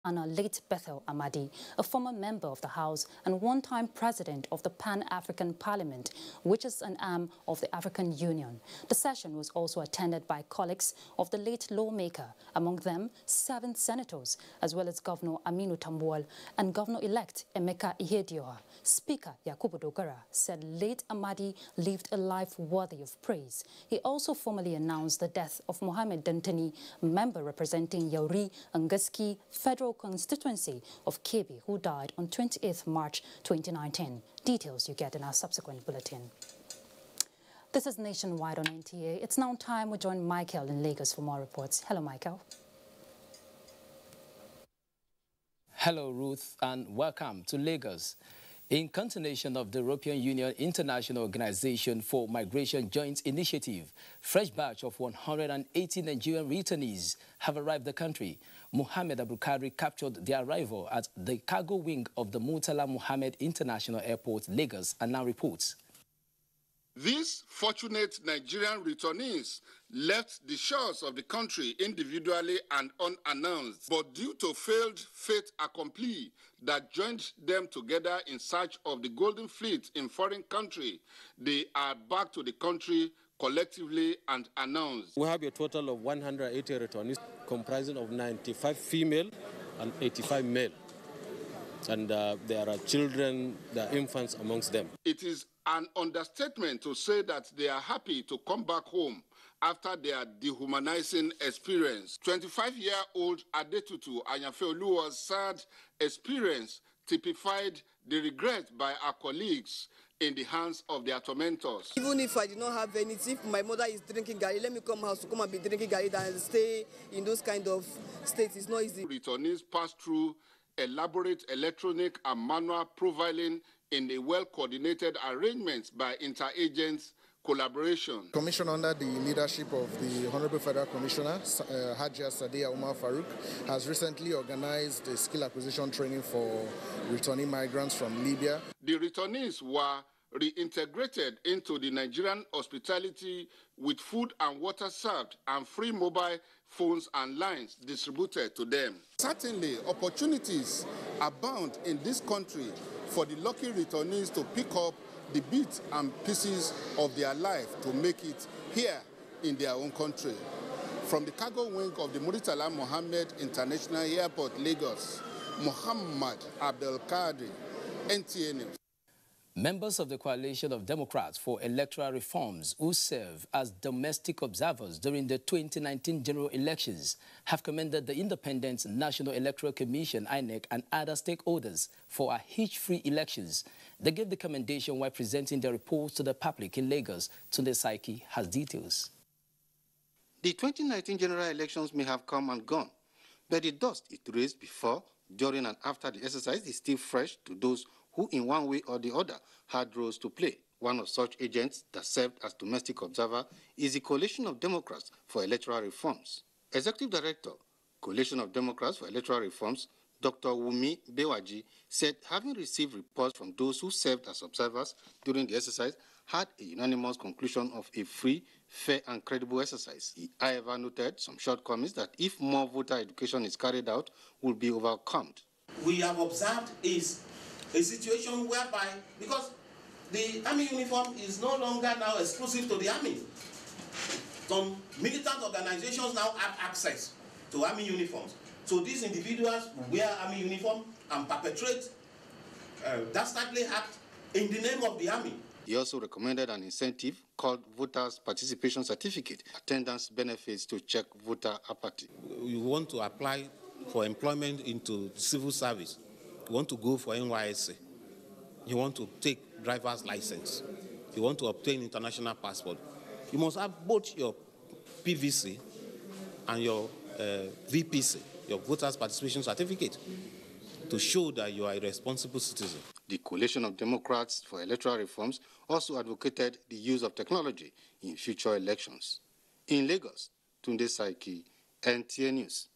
Late Bethel Amadi, a former member of the House and one-time president of the Pan-African Parliament, which is an arm of the African Union. The session was also attended by colleagues of the late lawmaker, among them 7 senators, as well as Governor Aminu Tambuwal and Governor-elect Emeka Ihedioha. Speaker Yakubu Dogara said late Amadi lived a life worthy of praise. He also formally announced the death of Mohammed Dantani, member representing Yauri and Gaski Federal Constituency of Kebbi, who died on 28th March 2019. Details you get in our subsequent bulletin. This is Nationwide on NTA. It's now time we join Michael in Lagos for more reports. Hello, Michael. Hello, Ruth, and welcome to Lagos. In continuation of the European Union International Organization for Migration Joint Initiative, fresh batch of 180 Nigerian returnees have arrived the country. Mohammed Abukari captured their arrival at the cargo wing of the Murtala Mohammed International Airport, Lagos, and now reports. These fortunate Nigerian returnees left the shores of the country individually and unannounced, but due to failed fait accompli that joined them together in search of the Golden Fleet in foreign country, they are back to the country collectively and announced. We have a total of 180 returnees comprising of 95 female and 85 male. And there are children, there are infants amongst them. It is an understatement to say that they are happy to come back home after their dehumanizing experience. 25-year-old Adetutu Anyafeoluwa's sad experience typified the regret by our colleagues in the hands of their tormentors. Even if I did not have anything, if my mother is drinking garri, let me come house to come and be drinking garri and stay in those kind of states. It's not easy. Returnees pass through elaborate electronic and manual profiling in a well-coordinated arrangement by inter-agents collaboration. Commission under the leadership of the Honorable Federal Commissioner, Hajia Sadia Umar Farouk, has recently organized a skill acquisition training for returning migrants from Libya. The returnees were reintegrated into the Nigerian hospitality with food and water served and free mobile phones and lines distributed to them. Certainly, opportunities abound in this country for the lucky returnees to pick up the bits and pieces of their life to make it here in their own country. From the cargo wing of the Murtala Mohammed International Airport, Lagos, Muhammad Abdul Qadir, NTA News. Members of the Coalition of Democrats for Electoral Reforms, who serve as domestic observers during the 2019 general elections, have commended the Independent National Electoral Commission, INEC, and other stakeholders for a hitch-free elections. They gave the commendation while presenting their reports to the public in Lagos. Tunde Saiki has details. The 2019 general elections may have come and gone, but the dust it raised before, during, and after the exercise is still fresh to those who in one way or the other had roles to play. One of such agents that served as domestic observer is the Coalition of Democrats for Electoral Reforms. Executive Director, Coalition of Democrats for Electoral Reforms, Dr. Wumi Bewaji, said having received reports from those who served as observers during the exercise had a unanimous conclusion of a free, fair and credible exercise. He, however, noted some shortcomings that if more voter education is carried out, will be overcome. We have observed is a situation whereby, because the army uniform is no longer now exclusive to the army. Some militant organizations now have access to army uniforms. So these individuals wear army uniform and perpetrate dastardly act in the name of the army. He also recommended an incentive called Voters Participation Certificate, attendance benefits to check voter apathy. You want to apply for employment into civil service. You want to go for NYSC. You want to take driver's license. You want to obtain international passport. You must have both your PVC and your VPC, your Voters Participation Certificate, to show that you are a responsible citizen. The Coalition of Democrats for Electoral Reforms also advocated the use of technology in future elections. In Lagos, Tunde Saiki, NTA News.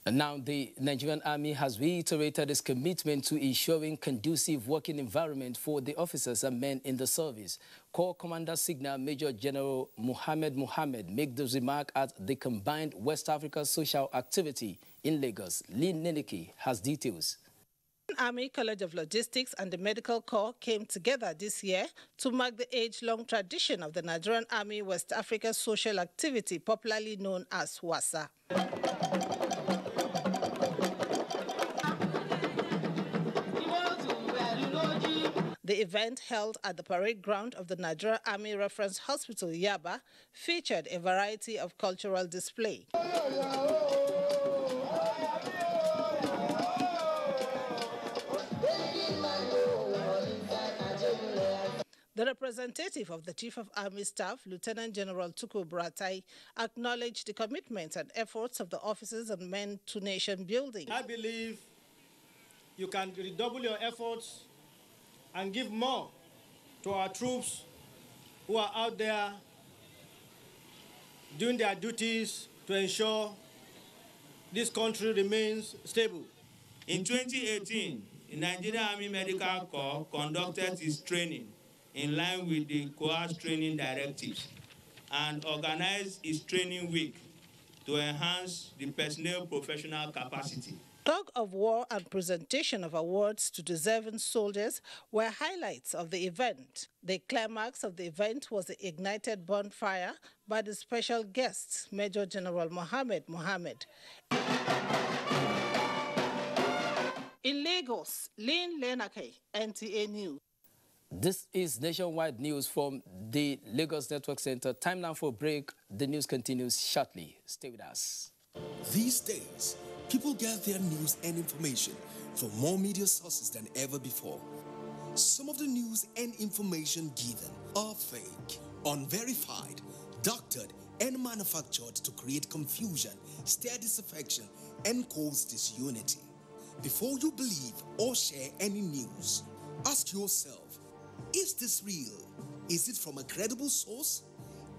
Now, the Nigerian Army has reiterated its commitment to ensuring conducive working environment for the officers and men in the service. Corps Commander Signal Major General Mohammed made this remark at the combined West Africa social activity in Lagos. Lynn Neneke has details. Army College of Logistics and the Medical Corps came together this year to mark the age-long tradition of the Nigerian Army West Africa Social Activity, popularly known as WASA. The event, held at the parade ground of the Nigerian Army Reference Hospital, Yaba, featured a variety of cultural display. The representative of the Chief of Army Staff, Lieutenant General Tukur Buratai, acknowledged the commitment and efforts of the officers and men to nation building. I believe you can redouble your efforts and give more to our troops who are out there doing their duties to ensure this country remains stable. In 2018, the Nigerian Army Medical Corps conducted its training in line with the COAS training directives and organized its training week to enhance the personnel professional capacity. Tug of war and presentation of awards to deserving soldiers were highlights of the event. The climax of the event was the ignited bonfire by the special guest, Major General Mohammed Mohammed. In Lagos, Lynn Neneke, NTA News. This is nationwide news from the Lagos Network Center. Time now for a break. The news continues shortly. Stay with us. These days, people get their news and information from more media sources than ever before. Some of the news and information given are fake, unverified, doctored, and manufactured to create confusion, stir disaffection, and cause disunity. Before you believe or share any news, ask yourself, is this real? Is it from a credible source?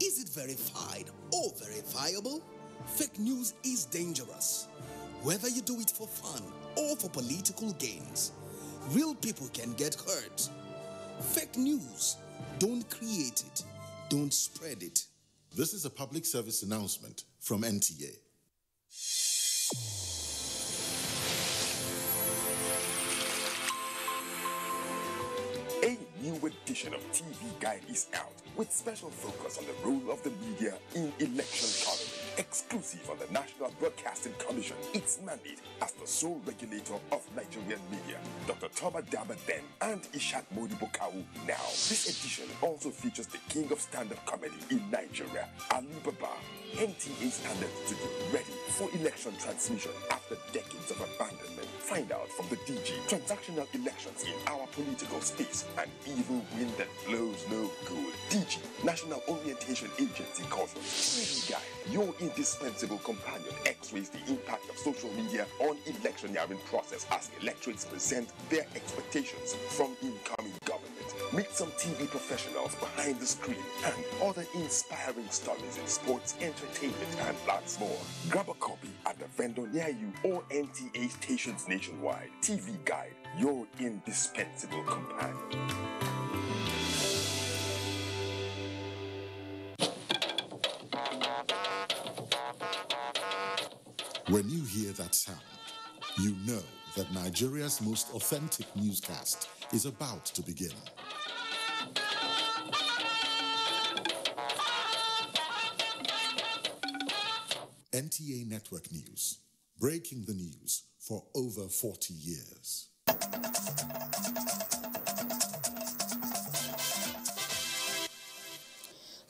Is it verified or verifiable? Fake news is dangerous. Whether you do it for fun or for political gains, real people can get hurt. Fake news, don't create it, don't spread it. This is a public service announcement from NTA. A new edition of TV Guide is out with special focus on the role of the media in election coverage. Exclusive on the National Broadcasting Commission, its mandate as the sole regulator of Nigerian media. Dr. Toba Daba then and Ishak Modibo Kawu now. This edition also features the king of stand-up comedy in Nigeria, Ali Baba. NTA standard to be ready for election transmission after decades of abandonment. Find out from the DG transactional elections in our political space. An evil wind that blows no good. DG, National Orientation Agency, calls on TV Guide, your indispensable companion, x-rays the impact of social media on electioneering process as electorates present their expectations from incoming government. Meet some TV professionals behind the screen and other inspiring stories in sports, entertainment, and lots more. Grab a copy at the vendor near you or NTA stations nationwide. TV Guide, your indispensable companion. When you hear that sound, you know that Nigeria's most authentic newscast is about to begin. NTA Network News, breaking the news for over 40 years.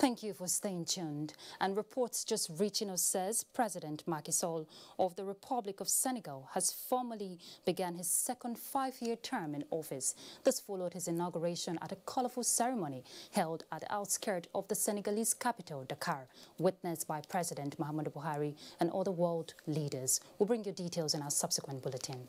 Thank you for staying tuned. And reports just reaching us says President Macky Sall of the Republic of Senegal has formally begun his second 5-year term in office. This followed his inauguration at a colorful ceremony held at the outskirts of the Senegalese capital, Dakar, witnessed by President Muhammadu Buhari and other world leaders. We'll bring you details in our subsequent bulletin.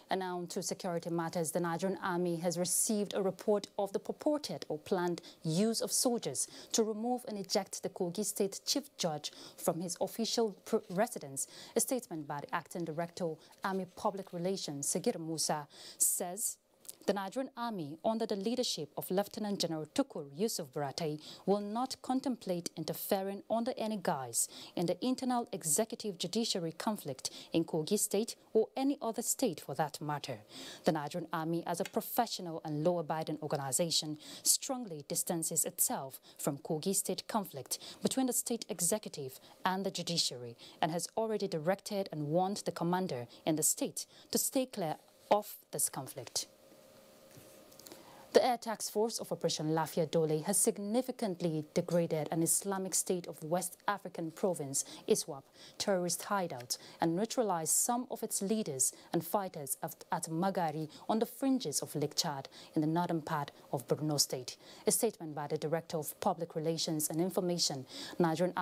And now to security matters, the Nigerian Army has received a report of the purported or planned use of soldiers to remove and eject the Kogi State Chief Judge from his official residence. A statement by the Acting Director, Army Public Relations, Segir Musa, says The Nigerian Army, under the leadership of Lieutenant General Tukur Yusuf Buratai, will not contemplate interfering under any guise in the internal executive judiciary conflict in Kogi State or any other state for that matter. The Nigerian Army, as a professional and law-abiding organization, strongly distances itself from Kogi State conflict between the state executive and the judiciary and has already directed and warned the commander in the state to stay clear of this conflict. The Air Task Force of Operation Lafia Dole has significantly degraded an Islamic State of West African province, ISWAP, terrorist hideout and neutralized some of its leaders and fighters at Magari on the fringes of Lake Chad in the northern part of Borno State. A statement by the Director of Public Relations and Information, Nigerian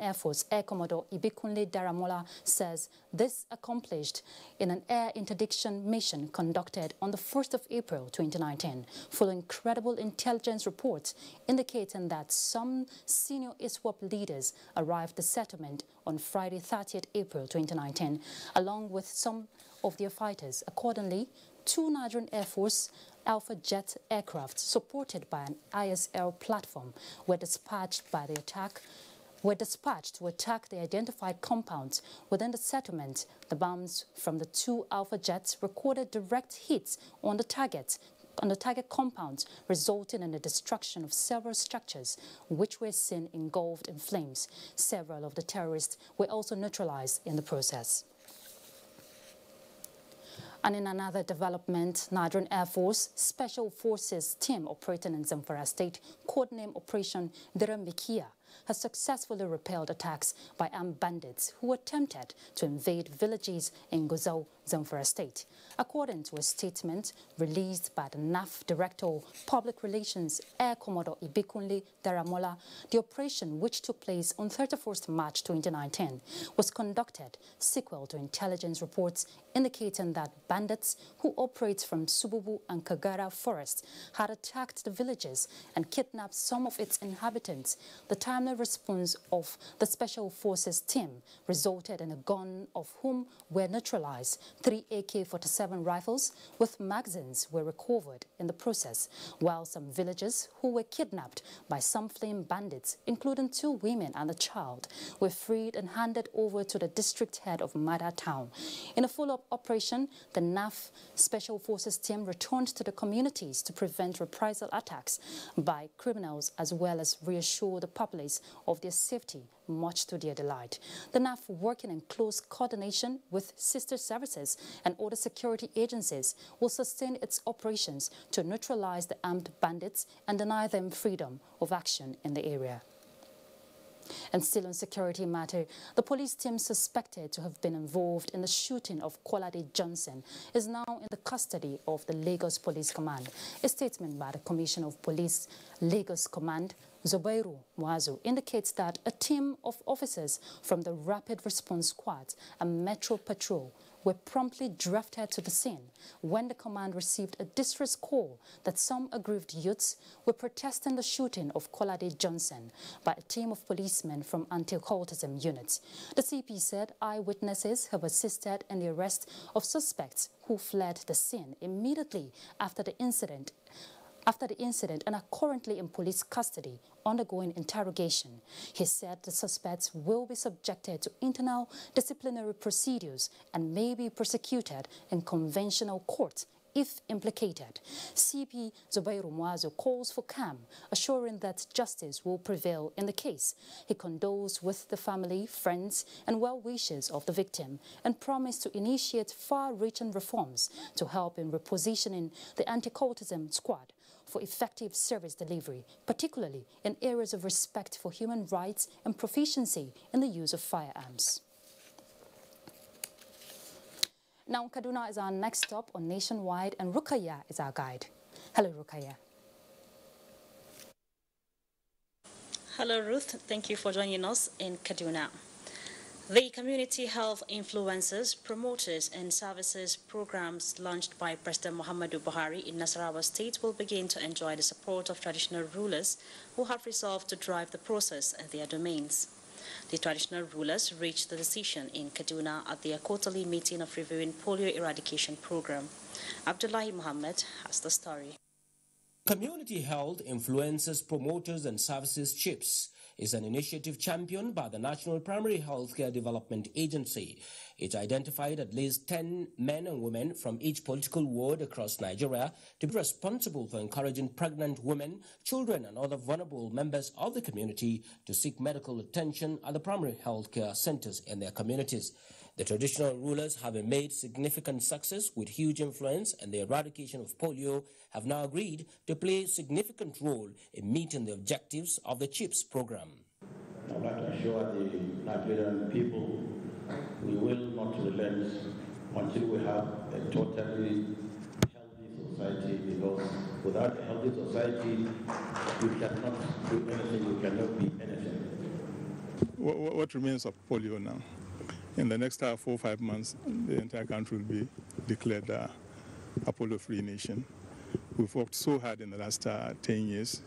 Air Force Air Commodore Ibikunle Daramola, says this accomplished in an air interdiction mission conducted on the 1st of April 2019. Following credible intelligence reports indicating that some senior ISWAP leaders arrived at the settlement on Friday 30th April 2019, along with some of their fighters. Accordingly, 2 Nigerian Air Force Alpha jet aircraft supported by an ISL platform were dispatched to attack the identified compounds within the settlement. The bombs from the 2 Alpha jets recorded direct hits on the target compounds, resulting in the destruction of several structures, which were seen engulfed in flames. Several of the terrorists were also neutralized in the process. And in another development, Nigerian Air Force Special Forces team operating in Zamfara State, codenamed Operation Diramikia, has successfully repelled attacks by armed bandits who attempted to invade villages in Guzau, Zamfara State. According to a statement released by the NAF Director of Public Relations, Air Commodore Ibikunle Daramola, the operation, which took place on 31st March 2019, was conducted sequel to intelligence reports indicating that bandits who operate from Sububu and Kagara forests had attacked the villages and kidnapped some of its inhabitants. The timely response of the Special Forces team resulted in a gun, of whom were neutralized. 3 AK-47 rifles with magazines were recovered in the process, while some villagers who were kidnapped by some fleeing bandits, including 2 women and a child, were freed and handed over to the district head of Mada town. In a follow-up operation, the NAF Special Forces team returned to the communities to prevent reprisal attacks by criminals, as well as reassure the populace of their safety, much to their delight. The NAF, working in close coordination with sister services and other security agencies, will sustain its operations to neutralize the armed bandits and deny them freedom of action in the area. And still on security matter, the police team suspected to have been involved in the shooting of Kolade Johnson is now in the custody of the Lagos Police Command. A statement by the Commissioner of Police Lagos Command, Zubairu Muazu, indicates that a team of officers from the Rapid Response Squad and Metro Patrol were promptly drafted to the scene when the command received a distress call that some aggrieved youths were protesting the shooting of Kolade Johnson by a team of policemen from anti-occultism units. The CP said eyewitnesses have assisted in the arrest of suspects who fled the scene immediately after the incident and are currently in police custody undergoing interrogation. He said the suspects will be subjected to internal disciplinary procedures and may be prosecuted in conventional court if implicated. CP Zubairu Muazu calls for calm, assuring that justice will prevail in the case. He condoles with the family, friends and well-wishers of the victim and promised to initiate far-reaching reforms to help in repositioning the anti-cultism squad for effective service delivery, particularly in areas of respect for human rights and proficiency in the use of firearms. Now, Kaduna is our next stop on Nationwide, and Rukaya is our guide. Hello, Rukaya. Hello, Ruth. Thank you for joining us in Kaduna. The community health influencers, promoters and services programs launched by President Muhammadu Buhari in Nasarawa State will begin to enjoy the support of traditional rulers who have resolved to drive the process in their domains. The traditional rulers reached the decision in Kaduna at their quarterly meeting of reviewing polio eradication program. Abdullahi Muhammad has the story. Community Health Influencers, Promoters and Services CHIPS is an initiative championed by the National Primary Healthcare Development Agency. It identified at least 10 men and women from each political ward across Nigeria to be responsible for encouraging pregnant women, children and other vulnerable members of the community to seek medical attention at the primary healthcare centers in their communities. The traditional rulers, having made significant success with huge influence in the eradication of polio, have now agreed to play a significant role in meeting the objectives of the CHIPS program. I'd like to assure the Nigerian people we will not relent until we have a totally healthy society, because without a healthy society, you cannot do anything, you cannot be anything. What remains of polio now? In the next 4 or 5 months, the entire country will be declared a polio-free nation. We've worked so hard in the last 10 years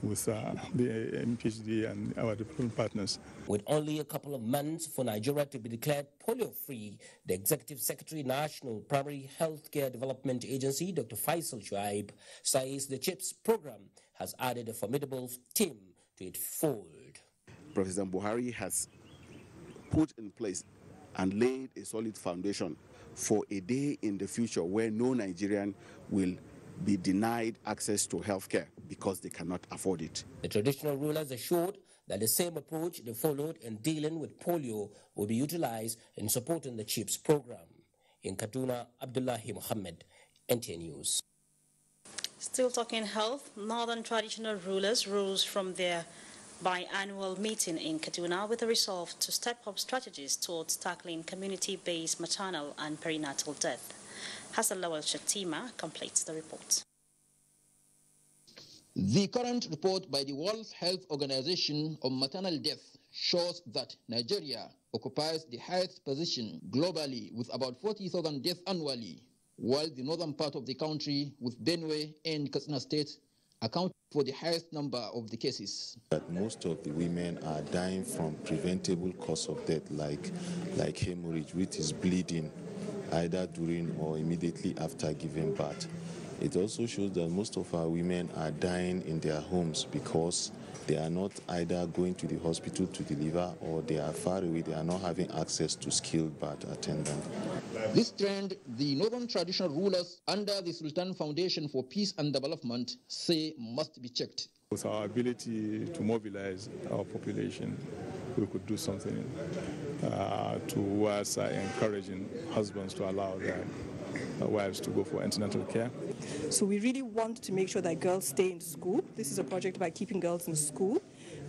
with the MPHD and our development partners. With only a couple of months for Nigeria to be declared polio-free, the Executive Secretary, National Primary Healthcare Development Agency, Dr. Faisal Shuaib, says the CHIPS program has added a formidable team to its fold. President Buhari has put in place and laid a solid foundation for a day in the future where no Nigerian will be denied access to healthcare because they cannot afford it. The traditional rulers assured that the same approach they followed in dealing with polio will be utilized in supporting the CHIPS program. In Kaduna, Abdullahi Muhammad, NTA News. Still talking health, northern traditional rulers rose from their biannual meeting in Kaduna with a resolve to step up strategies towards tackling community-based maternal and perinatal death. Hassan Lawal Shatima completes the report. The current report by the World Health Organization on maternal death shows that Nigeria occupies the highest position globally with about 40,000 deaths annually, while the northern part of the country with Benue and Katsina State account for the highest number of the cases. That most of the women are dying from preventable cause of death like hemorrhage, which is bleeding either during or immediately after giving birth. It also shows that most of our women are dying in their homes because they are not either going to the hospital to deliver or they are far away, they are not having access to skilled birth attendants. This trend, the northern traditional rulers under the Sultan Foundation for Peace and Development say must be checked. With our ability to mobilize our population, we could do something towards encouraging husbands to allow their wives to go for antenatal care. So we really want to make sure that girls stay in school. This is a project about keeping girls in school,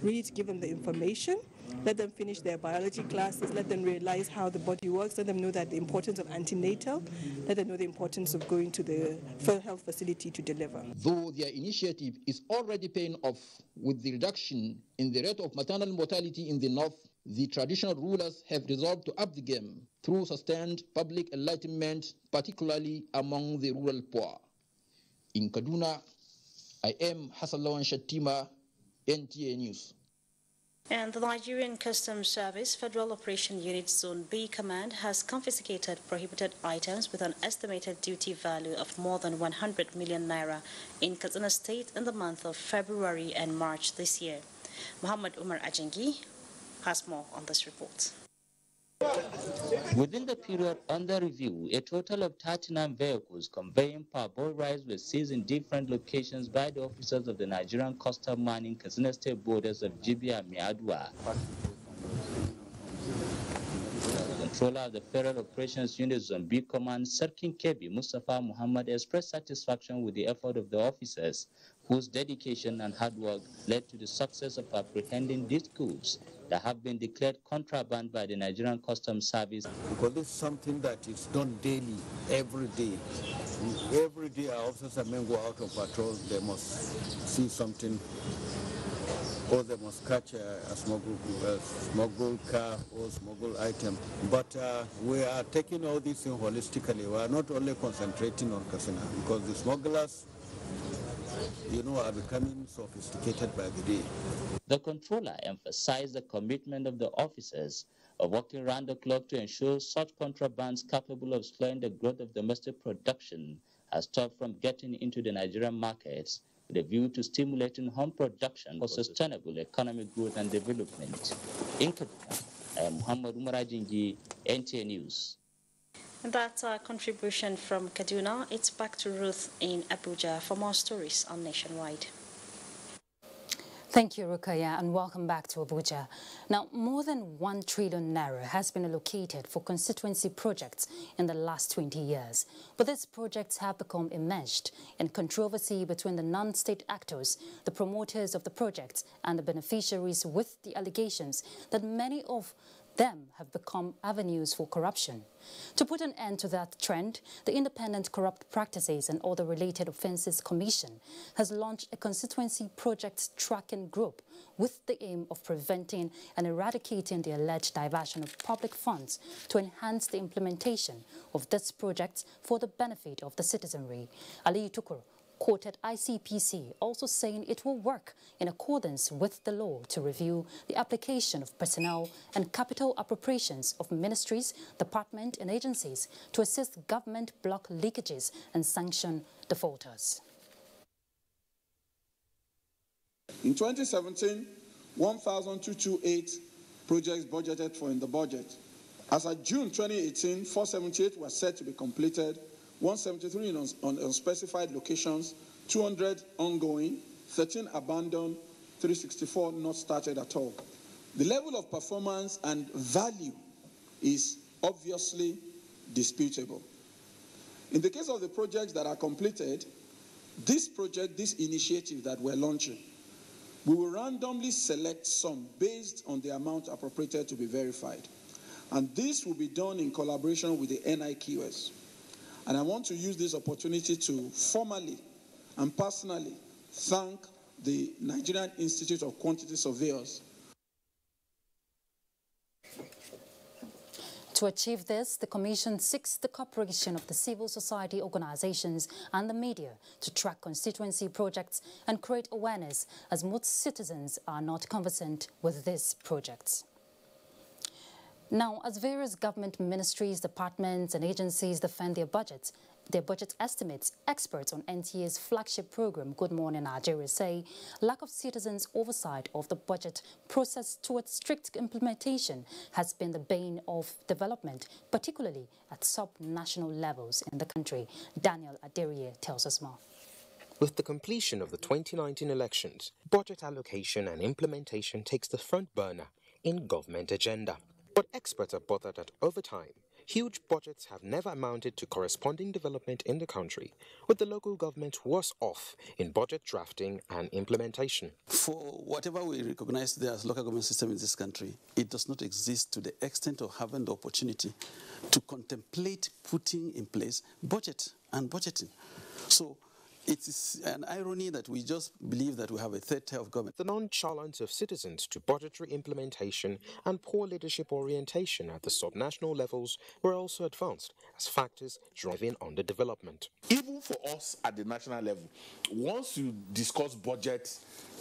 really to give them the information, let them finish their biology classes, let them realize how the body works, let them know that the importance of antenatal, let them know the importance of going to the health facility to deliver. Though their initiative is already paying off with the reduction in the rate of maternal mortality in the north, the traditional rulers have resolved to up the game through sustained public enlightenment, particularly among the rural poor. In Kaduna, I am Hassan Lawan Shatima, NTA News. And the Nigerian Customs Service Federal Operation Unit Zone B Command has confiscated prohibited items with an estimated duty value of more than 100 million naira in Katsina State in the month of February and March this year. Muhammad Umar Ajengi has more on this report. Within the period under review, a total of 39 vehicles conveying parboiled rice were seized in different locations by the officers of the Nigerian Custom manning Katsina State borders of Jibia and Miadua. The controller of the Federal Operations Unit Zone B Command, Sarkin Kebi Mustafa Muhammad, expressed satisfaction with the effort of the officers, whose dedication and hard work led to the success of apprehending these goods that have been declared contraband by the Nigerian Customs Service. Because this is something that is done daily, every day. Every day our officers and men go out on patrol, they must see something, or they must catch a smuggled car or smuggled item. But we are taking all these things holistically. We are not only concentrating on Katsina, because the smugglers are becoming sophisticated by the day. The controller emphasized the commitment of the officers of working round the clock to ensure such contrabands capable of slowing the growth of domestic production are stopped from getting into the Nigerian markets, with a view to stimulating home production for sustainable economic growth and development. In Kaduna, I am Muhammad Umar Ajingi, NTA News. That's our contribution from Kaduna. It's back to Ruth in Abuja for more stories on Nationwide. Thank you, Rukaya, and welcome back to Abuja. Now, more than 1 trillion naira has been allocated for constituency projects in the last 20 years. But these projects have become enmeshed in controversy between the non-state actors, the promoters of the projects, and the beneficiaries, with the allegations that many of them have become avenues for corruption. To put an end to that trend, the Independent Corrupt Practices and Other Related Offences Commission has launched a constituency projects tracking group with the aim of preventing and eradicating the alleged diversion of public funds to enhance the implementation of these projects for the benefit of the citizenry. Ali Tukur quoted ICPC also saying it will work in accordance with the law to review the application of personnel and capital appropriations of ministries, departments and agencies to assist government block leakages and sanction defaulters. In 2017, 1,228 projects budgeted for in the budget. As of June 2018, 478 were set to be completed, 173 in unspecified locations, 200 ongoing, 13 abandoned, 364 not started at all. The level of performance and value is obviously disputable. In the case of the projects that are completed, this initiative that we're launching, we will randomly select some based on the amount appropriated to be verified. And this will be done in collaboration with the NIQS. And I want to use this opportunity to formally and personally thank the Nigerian Institute of Quantity Surveyors. To achieve this, the Commission seeks the cooperation of the civil society organizations and the media to track constituency projects and create awareness, as most citizens are not conversant with these projects. Now, as various government ministries, departments and agencies defend their budget estimates, experts on NTA's flagship program, Good Morning Nigeria, say lack of citizens' oversight of the budget process towards strict implementation has been the bane of development, particularly at sub-national levels in the country. Daniel Aderiye tells us more. With the completion of the 2019 elections, budget allocation and implementation takes the front burner in government agenda. But experts are bothered that over time, huge budgets have never amounted to corresponding development in the country, with the local government worse off in budget drafting and implementation. For whatever we recognize there as local government system in this country, it does not exist to the extent of having the opportunity to contemplate putting in place budget and budgeting. So it is an irony that we just believe that we have a third tier of government. The nonchalance of citizens to budgetary implementation and poor leadership orientation at the subnational levels were also advanced as factors driving underdevelopment. Even for us at the national level, once you discuss budget,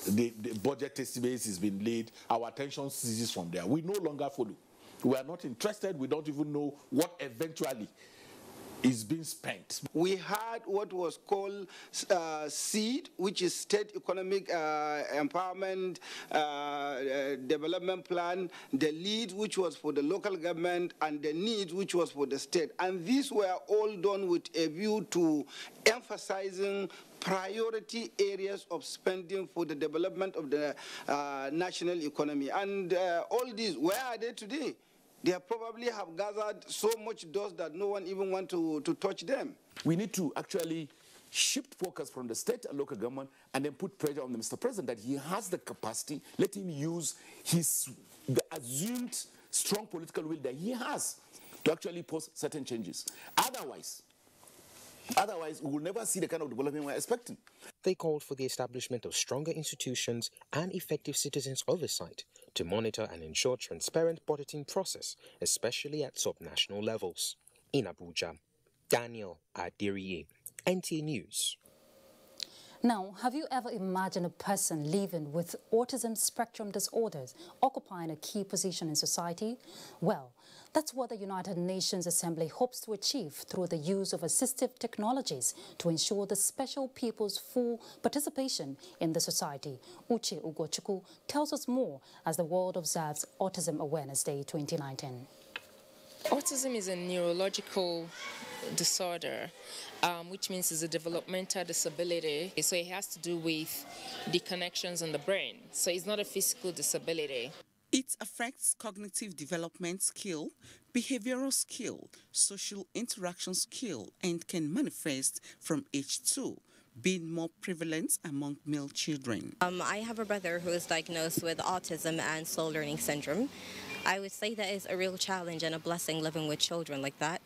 the budget estimates has been laid, our attention ceases from there. We no longer follow. We are not interested. We don't even know what eventually is being spent. We had what was called SEED, which is State Economic Empowerment Development Plan, the LEAD, which was for the local government, and the NEED, which was for the state. And these were all done with a view to emphasizing priority areas of spending for the development of the national economy. And all these, where are they today? They probably have gathered so much dust that no one even wants to touch them. We need to actually shift focus from the state and local government and then put pressure on the Mr. President that he has the capacity. Let him use the assumed strong political will that he has to actually pose certain changes. Otherwise, we will never see the kind of development we're expecting. They called for the establishment of stronger institutions and effective citizens' oversight to monitor and ensure transparent budgeting process, especially at subnational levels. In Abuja, Daniel Aderiye, NTA News. Now, have you ever imagined a person living with autism spectrum disorders occupying a key position in society? Well, that's what the United Nations Assembly hopes to achieve through the use of assistive technologies to ensure the special people's full participation in the society. Uche Ugochukwu tells us more as the world observes Autism Awareness Day 2019. Autism is a neurological disorder, which means it's a developmental disability. So it has to do with the connections in the brain. So it's not a physical disability. It affects cognitive development skill, behavioral skill, social interaction skill, and can manifest from age 2, being more prevalent among male children. I have a brother who is diagnosed with autism and slow learning syndrome. I would say that is a real challenge and a blessing living with children like that.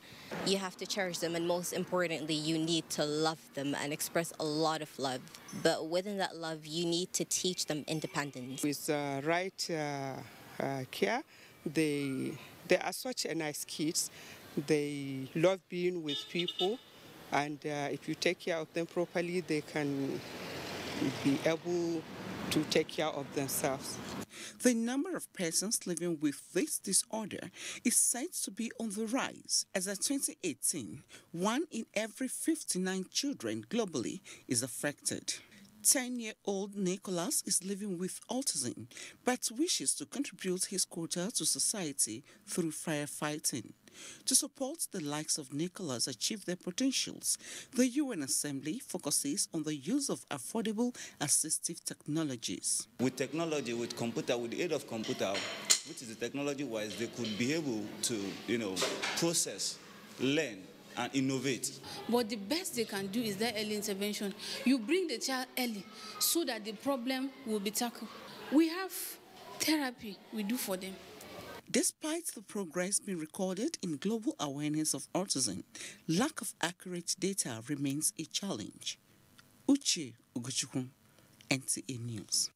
You have to cherish them, and most importantly, you need to love them and express a lot of love. But within that love, you need to teach them independence. With right care, they are such a nice kids. They love being with people, and if you take care of them properly, they can be able to take care of themselves. The number of persons living with this disorder is said to be on the rise, as at 2018, 1 in every 59 children globally is affected. 10-year-old Nicholas is living with autism, but wishes to contribute his quota to society through firefighting. To support the likes of Nicholas achieve their potentials, the UN Assembly focuses on the use of affordable assistive technologies. With technology, with computer, with the aid of computer, which is the technology-wise, they could be able to, process, learn, and innovate. But the best they can do is that early intervention. You bring the child early so that the problem will be tackled. We have therapy we do for them. Despite the progress being recorded in global awareness of autism, lack of accurate data remains a challenge. Uche Ugochukwu, NTA News.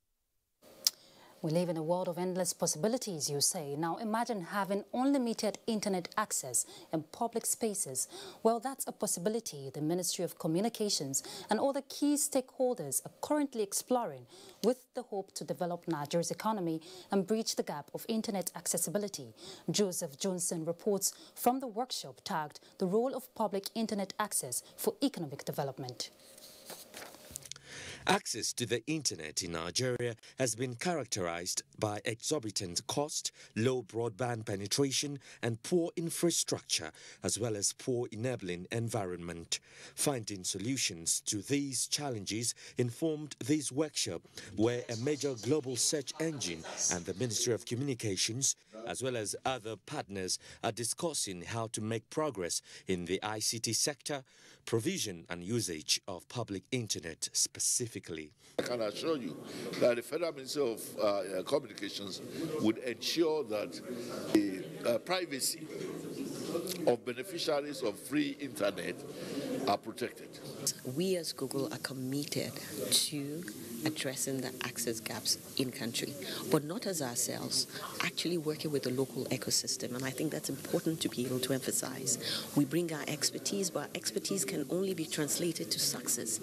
We live in a world of endless possibilities, you say. Now imagine having unlimited internet access in public spaces. Well, that's a possibility the Ministry of Communications and other key stakeholders are currently exploring with the hope to develop Nigeria's economy and bridge the gap of internet accessibility. Joseph Johnson reports from the workshop tagged "The Role of Public Internet Access for Economic Development." Access to the internet in Nigeria has been characterized by exorbitant cost, low broadband penetration, and poor infrastructure, as well as poor enabling environment. Finding solutions to these challenges informed this workshop, where a major global search engine and the Ministry of Communications, as well as other partners, are discussing how to make progress in the ICT sector, provision and usage of public internet specifically. I can assure you that the Federal Ministry of Communications would ensure that the privacy of beneficiaries of free internet are protected. We as Google are committed to addressing the access gaps in country, but not as ourselves, actually working with the local ecosystem. And I think that's important to be able to emphasize. We bring our expertise, but our expertise can only be translated to success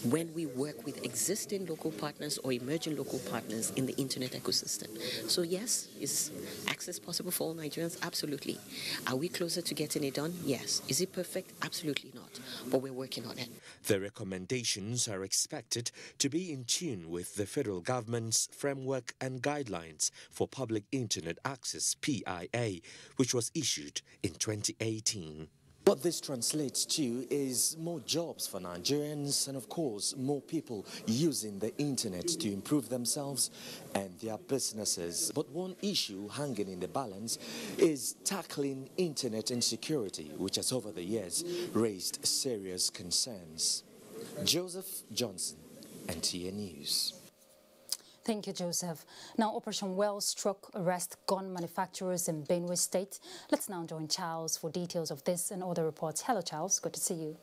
when we work with existing local partners or emerging local partners in the internet ecosystem. So yes, is access possible for all Nigerians? Absolutely. Are we closer to getting it done? Yes. Is it perfect? Absolutely not. But we're working on it. The recommendations are expected to be in tune with the federal government's framework and guidelines for public internet access, PIA, which was issued in 2018. What this translates to is more jobs for Nigerians and, of course, more people using the internet to improve themselves and their businesses. But one issue hanging in the balance is tackling internet insecurity, which has over the years raised serious concerns. Joseph Johnson, NTA News. Thank you, Joseph. Now, Operation Well struck arrest gun manufacturers in Benue State. Let's now join Charles for details of this and other reports. Hello, Charles. Good to see you.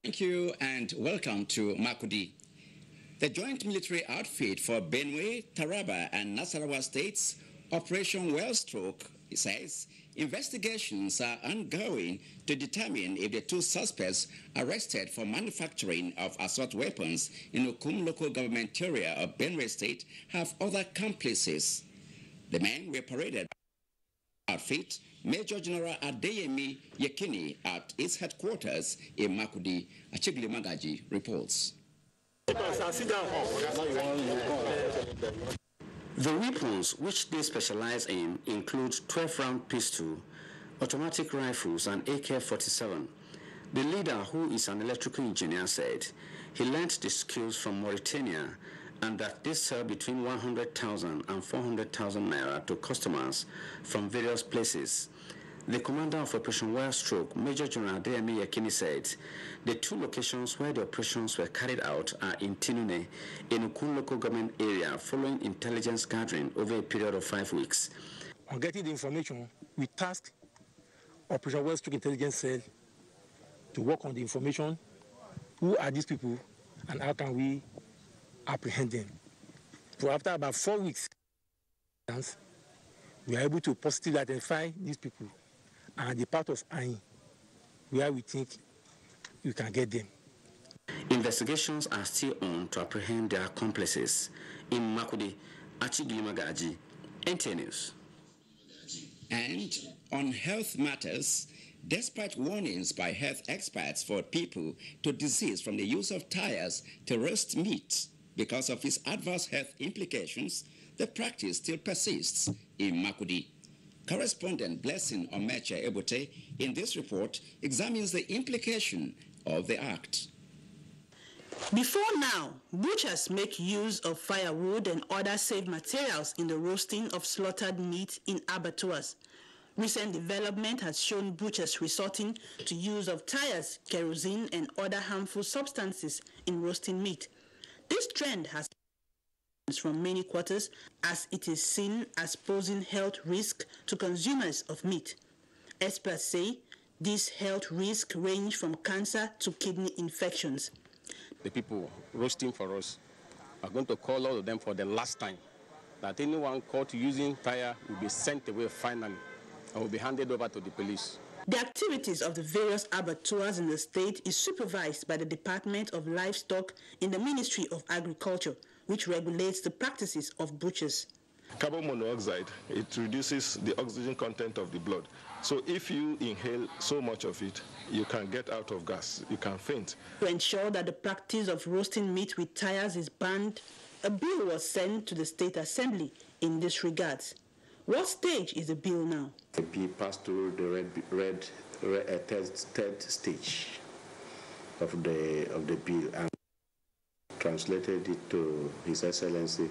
Thank you and welcome to Makudi. The joint military outfit for Benue, Taraba and Nasarawa states, Operation Wellstroke, it says, investigations are ongoing to determine if the two suspects arrested for manufacturing of assault weapons in Okum local government area of Benue State have other accomplices. The men were paraded outfit Major General Adeyemi Yekini at its headquarters in Makurdi. Achigli Magaji reports. The weapons which they specialize in include 12-round pistol, automatic rifles, and AK-47. The leader, who is an electrical engineer, said he learned the skills from Mauritania and that they sell between 100,000 and 400,000 naira to customers from various places. The commander of Operation Wildstroke, Major General Adeyemi Yekini, said the two locations where the operations were carried out are in Tinune, in Ukun local government area, following intelligence gathering over a period of 5 weeks. On getting the information, we tasked Operation Wildstroke Intelligence Cell to work on the information. Who are these people and how can we apprehend them? So after about 4 weeks, we are able to positively identify these people and the part of Ain where we think we can get them. Investigations are still on to apprehend their accomplices. In Makurdi, Achigli Magaji, NTA News. And on health matters, despite warnings by health experts for people to desist from the use of tires to roast meat because of its adverse health implications, the practice still persists in Makurdi. Correspondent Blessing Omeche Ebote in this report examines the implication of the act. Before now, butchers make use of firewood and other safe materials in the roasting of slaughtered meat in abattoirs. Recent development has shown butchers resorting to use of tires, kerosene, and other harmful substances in roasting meat. This trend has from many quarters as it is seen as posing health risk to consumers of meat. Experts say these health risks range from cancer to kidney infections. The people roasting for us are going to call all of them for the last time that anyone caught using tire will be sent away finally and will be handed over to the police. The activities of the various abattoirs in the state is supervised by the Department of Livestock in the Ministry of Agriculture, which regulates the practices of butchers. Carbon monoxide, it reduces the oxygen content of the blood. So if you inhale so much of it, you can get out of gas, you can faint. To ensure that the practice of roasting meat with tires is banned, a bill was sent to the State Assembly in this regard. What stage is the bill now? The bill passed through the third stage of the bill and translated it to His Excellency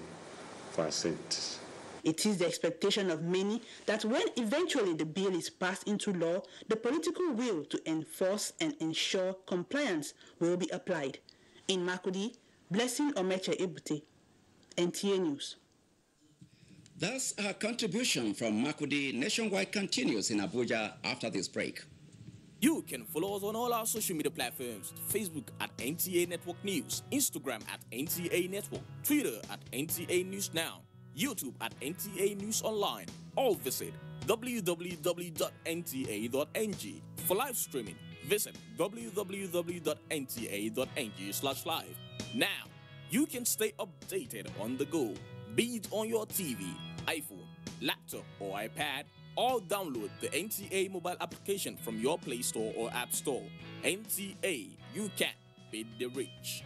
for assent. It is the expectation of many that when eventually the bill is passed into law, the political will to enforce and ensure compliance will be applied. In Makurdi, Blessing Omeche Ebote, NTA News. Thus, our contribution from Makurdi nationwide continues in Abuja after this break. You can follow us on all our social media platforms: Facebook at NTA Network News, Instagram at NTA Network, Twitter at NTA News Now, YouTube at NTA News Online. Or visit www.nta.ng. For live streaming, visit www.nta.ng/live. Now, you can stay updated on the go, be it on your TV, iPhone, laptop, or iPad, or download the NTA mobile application from your Play Store or App Store. NTA, you can beat the rich.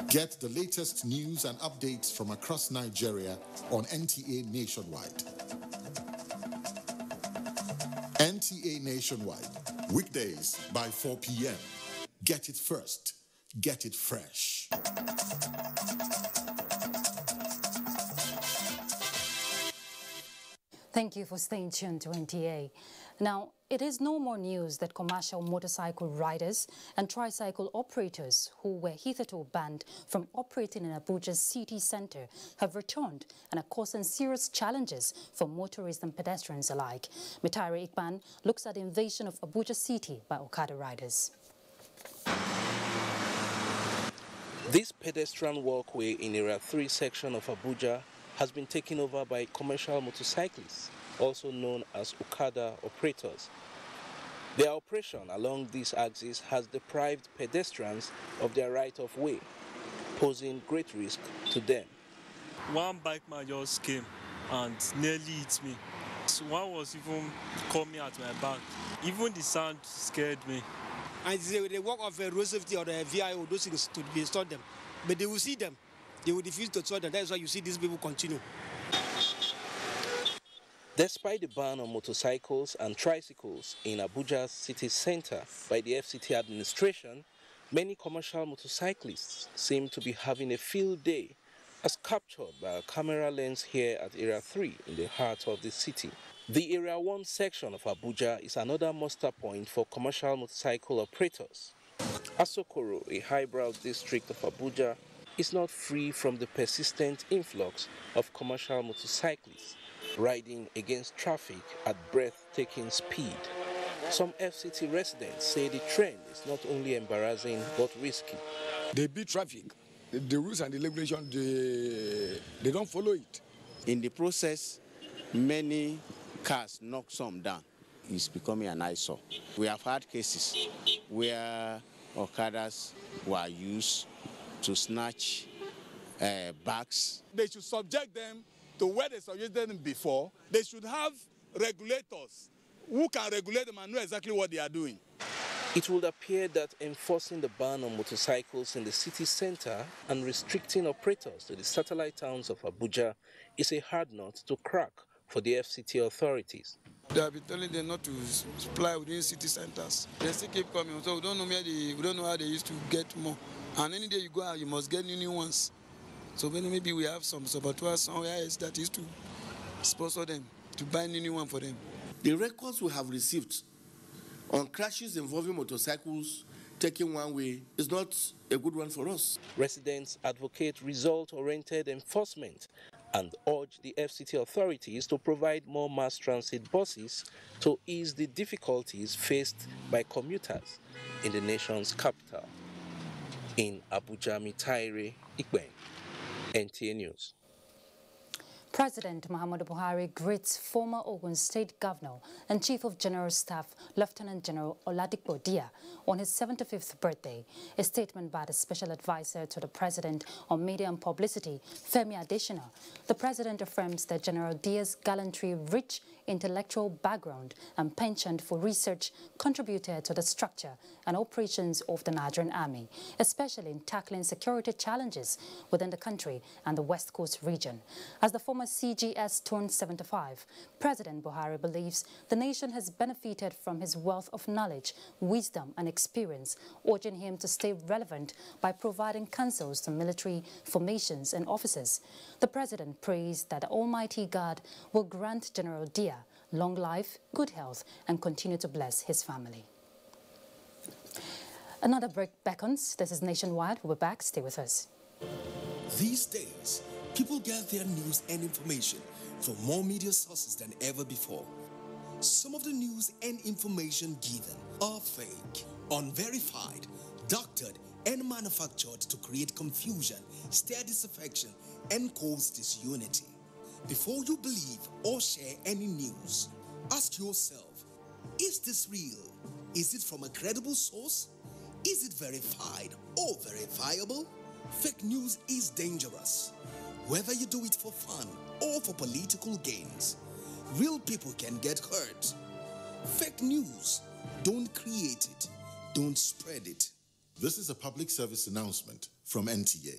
Get the latest news and updates from across Nigeria on NTA Nationwide. NTA Nationwide, weekdays by 4 p.m. Get it first. Get it fresh. Thank you for staying tuned to NTA. Now, it is no more news that commercial motorcycle riders and tricycle operators who were hitherto banned from operating in Abuja's city centre have returned and are causing serious challenges for motorists and pedestrians alike. Mitaire Ikban looks at the invasion of Abuja city by Okada riders. This pedestrian walkway in Area 3 section of Abuja has been taken over by commercial motorcyclists, also known as Okada operators. Their operation along this axis has deprived pedestrians of their right of way, posing great risk to them. One bike man just came and nearly hit me. So one was even coming at my back. Even the sound scared me. And they walk off a road safety or a VIO, those things to be installed them. But they will see them. They will refuse to install them. That's why you see these people continue. Despite the ban on motorcycles and tricycles in Abuja's city center by the FCT administration, many commercial motorcyclists seem to be having a field day, as captured by a camera lens here at Area 3 in the heart of the city. The Area 1 section of Abuja is another muster point for commercial motorcycle operators. Asokoro, a highbrow district of Abuja, is not free from the persistent influx of commercial motorcyclists riding against traffic at breathtaking speed. Some FCT residents say the trend is not only embarrassing but risky. They beat traffic. The rules and the regulations, they don't follow it. In the process, many cars knock some down. It's becoming an eyesore. We have had cases where Okadas were used to snatch bags. They should subject them to where they subjected them before. They should have regulators who can regulate them and know exactly what they are doing. It would appear that enforcing the ban on motorcycles in the city center and restricting operators to the satellite towns of Abuja is a hard nut to crack for the FCT authorities. They have been telling them not to supply within city centers. They still keep coming, so we don't know how they used to get more. And any day you go out, you must get new ones. So maybe we have some saboteurs somewhere else that used to sponsor them to buy new one for them. The records we have received on crashes involving motorcycles taking one way is not a good one for us. Residents advocate result-oriented enforcement and urge the FCT authorities to provide more mass transit buses to ease the difficulties faced by commuters in the nation's capital. In Abuja, Mitaire Ikben, NTA News. President Muhammadu Buhari greets former Ogun State Governor and Chief of General Staff Lieutenant General Oladipo Dia on his 75th birthday. A statement by the Special Advisor to the President on Media and Publicity, Femi Adesina. The President affirms that General Dia's gallantry, rich intellectual background and penchant for research contributed to the structure and operations of the Nigerian Army, especially in tackling security challenges within the country and the West Coast region. As the former CGS turned 75, President Buhari believes the nation has benefited from his wealth of knowledge, wisdom and experience, urging him to stay relevant by providing counsels to military formations and officers. The President prays that the Almighty God will grant General Dia long life, good health, and continue to bless his family. Another break beckons. This is Nationwide. We'll be back. Stay with us. These days, people get their news and information from more media sources than ever before. Some of the news and information given are fake, unverified, doctored, and manufactured to create confusion, stir disaffection, and cause disunity. Before you believe or share any news, ask yourself, is this real? Is it from a credible source? Is it verified or verifiable? Fake news is dangerous. Whether you do it for fun or for political gains, real people can get hurt. Fake news, don't create it, don't spread it. This is a public service announcement from NTA.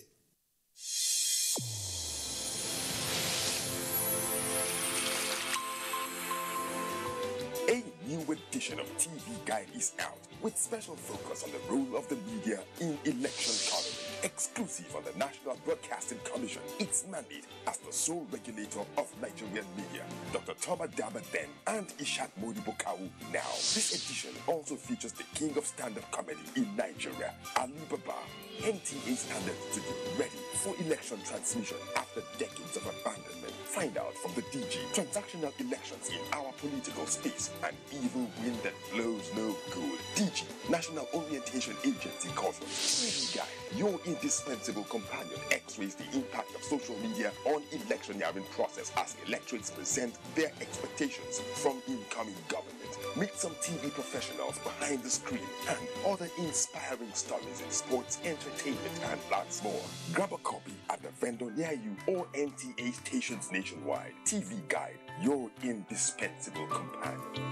A new edition of TV Guide is out with special focus on the role of the media in election coverage. Exclusive on the National Broadcasting Commission, its mandate as the sole regulator of Nigerian media. Dr. Toma Daba then and Ishak Modibo Kawu now. This edition also features the king of stand-up comedy in Nigeria, Ali Baba. NTA standard to be ready for election transmission after decades of abandonment. Find out from the DG transactional elections in our political space and evil wind that blows no good. DG, National Orientation Agency calls for TV Guide, your indispensable companion, x-rays the impact of social media on electioneering process as electorates present their expectations from incoming government. Meet some TV professionals behind the screen and other inspiring stories in sports, entertainment, and lots more. Grab a copy at the vendor near you or NTA stations nationwide. TV Guide, your indispensable companion.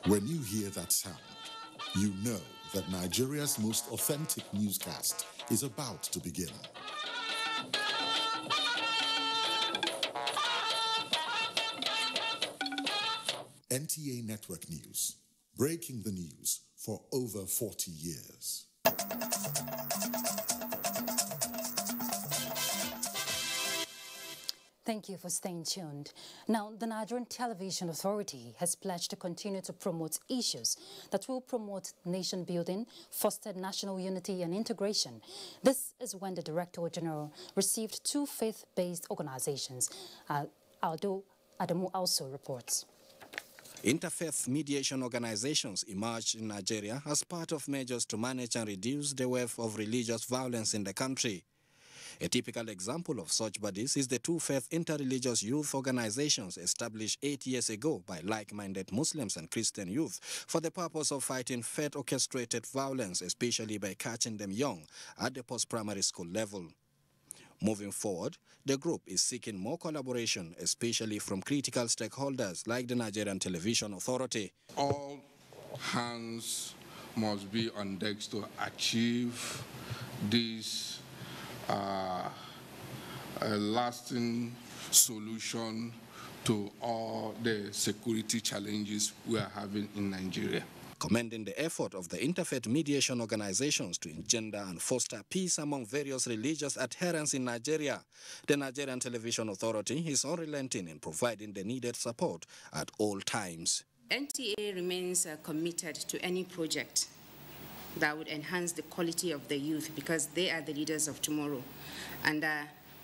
When you hear that sound, you know that Nigeria's most authentic newscast is about to begin. NTA Network News, breaking the news for over 40 years. Thank you for staying tuned. Now, the Nigerian Television Authority has pledged to continue to promote issues that will promote nation building, foster national unity and integration. This is when the Director General received two faith-based organizations. Aldo Adamu also reports. Interfaith mediation organizations emerged in Nigeria as part of measures to manage and reduce the wave of religious violence in the country. A typical example of such bodies is the Two Faith Interreligious Youth Organizations established 8 years ago by like-minded Muslims and Christian youth for the purpose of fighting faith-orchestrated violence, especially by catching them young at the post-primary school level. Moving forward, the group is seeking more collaboration, especially from critical stakeholders like the Nigerian Television Authority. All hands must be on deck to achieve this a lasting solution to all the security challenges we are having in Nigeria. Commending the effort of the interfaith mediation organizations to engender and foster peace among various religious adherents in Nigeria, the Nigerian Television Authority is unrelenting in providing the needed support at all times. NTA remains committed to any project that would enhance the quality of the youth because they are the leaders of tomorrow. And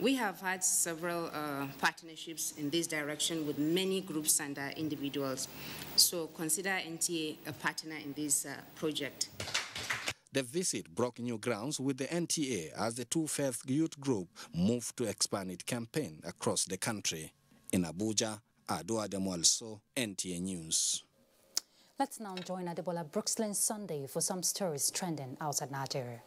we have had several partnerships in this direction with many groups and individuals. So consider NTA a partner in this project. The visit broke new grounds with the NTA as the Two Faith Youth Group moved to expand its campaign across the country. In Abuja, Ado Adamu also, NTA News. Let's now join Adebola Brookslyn Sunday for some stories trending outside Nigeria.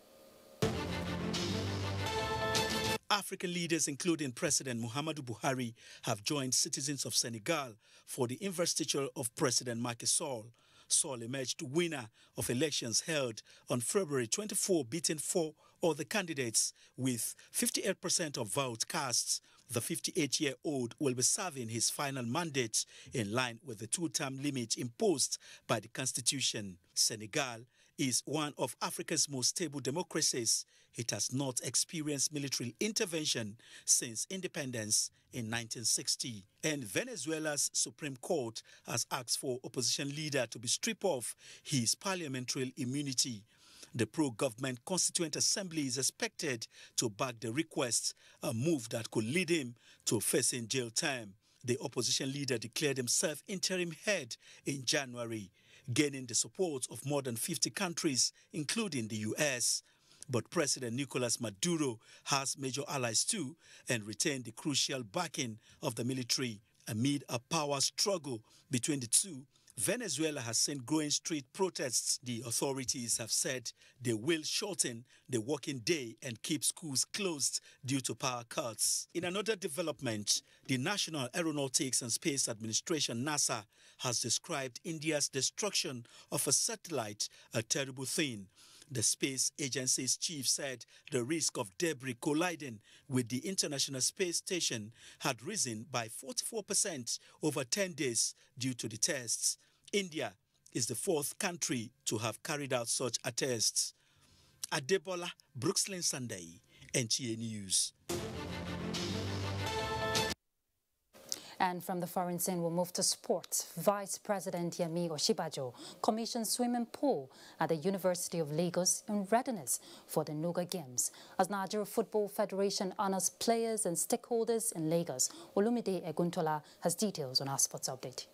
African leaders, including President Muhammadu Buhari, have joined citizens of Senegal for the investiture of President Macky Sall. Sall emerged winner of elections held on February 24, beating four other candidates with 58% of votes cast. The 58-year-old will be serving his final mandate in line with the two-term limit imposed by the Constitution. Senegal is one of Africa's most stable democracies. It has not experienced military intervention since independence in 1960. And Venezuela's Supreme Court has asked for opposition leader to be stripped of his parliamentary immunity. The pro-government Constituent Assembly is expected to back the request, a move that could lead him to facing jail time. The opposition leader declared himself interim head in January, gaining the support of more than 50 countries, including the U.S. But President Nicolas Maduro has major allies too and retained the crucial backing of the military. Amid a power struggle between the two, Venezuela has seen growing street protests. The authorities have said they will shorten the working day and keep schools closed due to power cuts. In another development, the National Aeronautics and Space Administration, NASA, has described India's destruction of a satellite a terrible thing. The space agency's chief said the risk of debris colliding with the International Space Station had risen by 44% over 10 days due to the tests. India is the fourth country to have carried out such tests. Adebola Brookslyn Sunday, NTA News. And from the foreign scene, we'll move to sports. Vice President Yemi Osinbajo commissioned swimming pool at the University of Lagos in readiness for the Nuga Games. As Nigeria Football Federation honors players and stakeholders in Lagos, Olumide Eguntola has details on our sports update.